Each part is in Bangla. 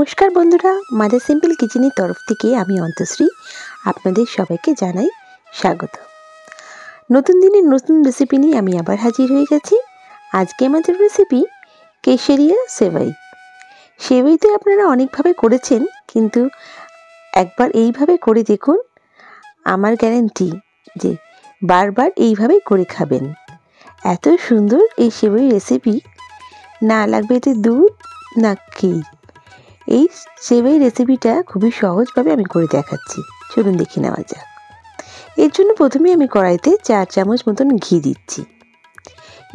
নমস্কার বন্ধুরা, মাদার সিম্পল কিচেনের তরফ থেকে আমি অন্তশ্রী আপনাদের সবাইকে জানাই স্বাগত। নতুন দিনের নতুন রেসিপি নিয়ে আমি আবার হাজির হয়ে গেছি। আজকে আমাদের রেসিপি কেশরিয়া সেমাই। সেমাই তো আপনারা অনেকভাবে করেছেন, কিন্তু একবার এইভাবে করে দেখুন, আমার গ্যারান্টি যে বারবার এইভাবেই করে খাবেন। এত সুন্দর এই সেমাই রেসিপি, না লাগবে এতে দুধ না ক্ষীর। এই সেমাই রেসিপিটা খুবই সহজভাবে আমি করে দেখাচ্ছি, চলুন দেখে নেওয়া যাক। এর জন্য প্রথমে আমি কড়াইতে 4 চামচ মতন ঘি দিচ্ছি।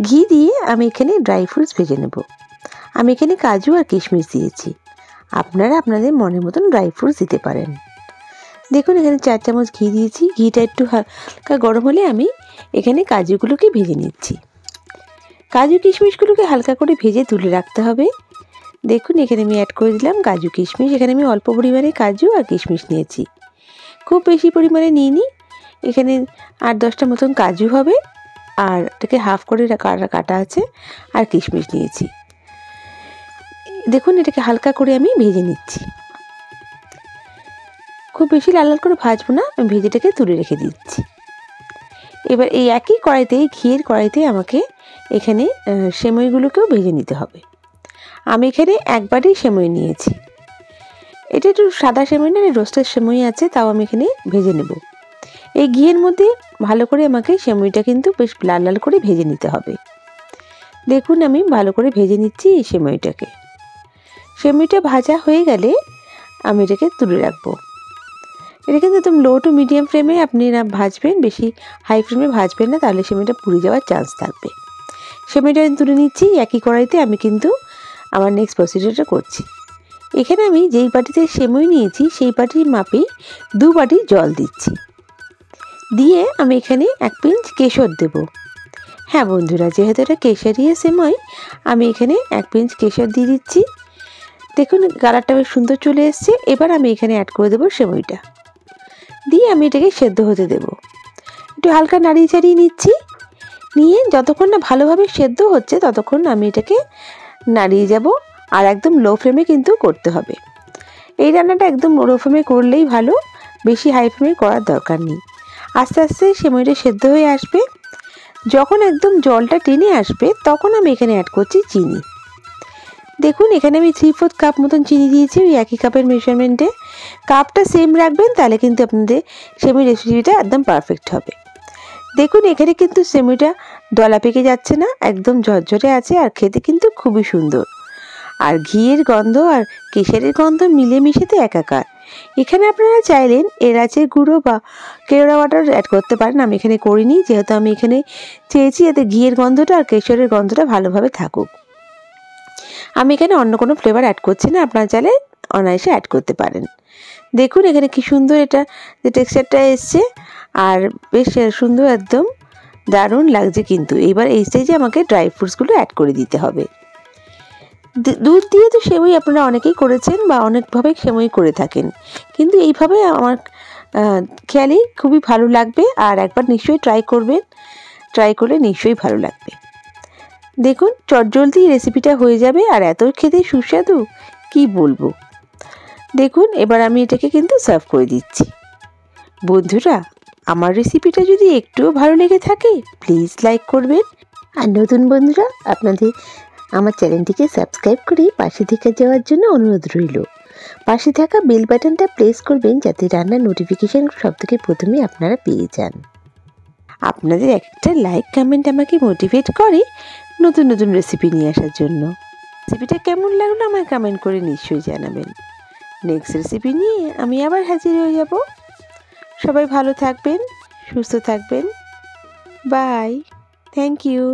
ঘি দিয়ে আমি এখানে ড্রাই ফ্রুটস ভেজে নেব। আমি এখানে কাজু আর কিশমিশ দিয়েছি, আপনারা আপনাদের মনের মতন ড্রাই ফ্রুটস দিতে পারেন। দেখুন এখানে 4 চামচ ঘি দিয়েছি। ঘিটা একটু হালকা গরম হলে আমি এখানে কাজুগুলোকে ভেজে নিচ্ছি। কাজু কিশমিশগুলোকে হালকা করে ভেজে তুলে রাখতে হবে। দেখুন এখানে আমি অ্যাড করে দিলাম কাজু কিশমিশ। এখানে আমি অল্প পরিমাণে কাজু আর কিশমিশ নিয়েছি, খুব বেশি পরিমাণে নিইনি। এখানে 8-10টা মতন কাজু হবে, আর এটাকে হাফ করে কাটা আছে, আর কিশমিশ নিয়েছি। দেখুন এটাকে হালকা করে আমি ভেজে নিচ্ছি, খুব বেশি লাল লাল করে ভাজবো না, আমি ভেজেটাকে তুলে রেখে দিচ্ছি। এবার এই একই কড়াইতে, ঘিয়ের কড়াইতে আমাকে এখানে সেমাইগুলোকেও ভেজে নিতে হবে। আমি এখানে একবারই সেমাই নিয়েছি। এটা একটু সাদা সেমাই না, রোস্টেড সেমাই আছে, তাও আমি এখানে ভেজে নেব। এই ঘিয়ের মধ্যে ভালো করে আমাকে সেমাইটা কিন্তু বেশ লাল লাল করে ভেজে নিতে হবে। দেখুন আমি ভালো করে ভেজে নিচ্ছি এই সেমাইটাকে। সেমাইটা ভাজা হয়ে গেলে আমি এটাকে তুলে রাখবো। এটা কিন্তু একদম লো টু মিডিয়াম ফ্লেমে আপনি না ভাজবেন, বেশি হাই ফ্লেমে ভাজবেন না, তাহলে সেমাইটা পুড়ে যাওয়ার চান্স থাকবে। সেমাইটা আমি তুলে নিচ্ছি। একই কড়াইতে আমি কিন্তু আমার নেক্সট প্রসিডিউরটা করছি। এখানে আমি যেই বাটিতে সেমাই নিয়েছি সেই বাটির মাপেই 2 বাটি জল দিচ্ছি। দিয়ে আমি এখানে 1 পিঞ্চ কেশর দেব। হ্যাঁ বন্ধুরা, যেহেতু এটা কেশরিয়া সেমাই, আমি এখানে 1 পিঞ্চ কেশর দিয়ে দিচ্ছি। দেখুন কালারটা বেশ সুন্দর চলে এসছে। এবার আমি এখানে অ্যাড করে দেবো সেমাইটা, দিয়ে আমি এটাকে সেদ্ধ হতে দেব। একটু হালকা নাড়িয়ে চাড়িয়ে নিচ্ছি। নিয়ে যতক্ষণ না ভালোভাবে সেদ্ধ হচ্ছে ততক্ষণ আমি এটাকে নাড়িয়ে যাব, আর একদম লো ফ্লেমে কিন্তু করতে হবে। এই রান্নাটা একদম লো ফ্লেমে করলেই ভালো, বেশি হাই ফ্লেমে করার দরকার নেই। আস্তে আস্তে সেমাইটা সেদ্ধ হয়ে আসবে। যখন একদম জলটা টেনে আসবে তখন আমি এখানে অ্যাড করছি চিনি। দেখুন এখানে আমি 3/4 কাপ মতন চিনি দিয়েছি, ওই একই কাপের মেজারমেন্টে। কাপটা সেম রাখবেন, তাহলে কিন্তু আপনাদের সেমাই রেসিপিটা একদম পারফেক্ট হবে। দেখুন এখানে কিন্তু সেমাইটা দলা পেকে যাচ্ছে না, একদম ঝরঝরে আছে, আর খেতে কিন্তু খুবই সুন্দর। আর ঘিয়ের গন্ধ আর কেশরের গন্ধ মিলেমিশে তো একাকার। এখানে আপনারা চাইলেন এলাচের গুঁড়ো বা কেওড়া ওয়াটার অ্যাড করতে পারেন, আমি এখানে করিনি, যেহেতু আমি এখানে চেয়েছি যাতে ঘিয়ের গন্ধটা আর কেশরের গন্ধটা ভালোভাবে থাকুক। আমি এখানে অন্য কোনো ফ্লেভার অ্যাড করছি না, আপনারা চাইলে অনায়াসে অ্যাড করতে পারেন। দেখুন এখানে কি সুন্দর এটা যে টেক্সচারটা এসছে, আর বেশ সুন্দর, একদম দারুণ লাগছে। কিন্তু এবার এই স্টেজে আমাকে ড্রাই ফ্রুটসগুলো অ্যাড করে দিতে হবে। দুধ দিয়ে তো সেমাই আপনারা অনেকেই করেছেন বা অনেকভাবে সেমাই করে থাকেন, কিন্তু এইভাবে আমার খেয়ালেই খুবই ভালো লাগবে। আর একবার নিশ্চয়ই ট্রাই করবেন, ট্রাই করলে নিশ্চয়ই ভালো লাগবে। দেখুন চটজলদি রেসিপিটা হয়ে যাবে, আর এত খেতে সুস্বাদু কি বলবো। দেখুন এবার আমি এটাকে কিন্তু সার্ভ করে দিচ্ছি। বন্ধুরা, আমার রেসিপিটা যদি একটুও ভালো লেগে থাকে প্লিজ লাইক করবেন, আর নতুন বন্ধুরা আপনাদের আমার চ্যানেলটিকে সাবস্ক্রাইব করে পাশে থেকে যাওয়ার জন্য অনুরোধ রইল। পাশে থাকা বেল বাটনটা প্রেস করবেন, যাতে রান্নার নোটিফিকেশান সবথেকে প্রথমে আপনারা পেয়ে যান। আপনাদের একটা লাইক কমেন্ট আমাকে মোটিভেট করে নতুন নতুন রেসিপি নিয়ে আসার জন্য। রেসিপিটা কেমন লাগলো আমায় কমেন্ট করে নিশ্চয়ই জানাবেন। নেক্সট রেসিপি নিয়ে আমি আবার হাজির হয়ে যাব। সবাই ভালো থাকবেন, সুস্থ থাকবেন। Bye, thank you.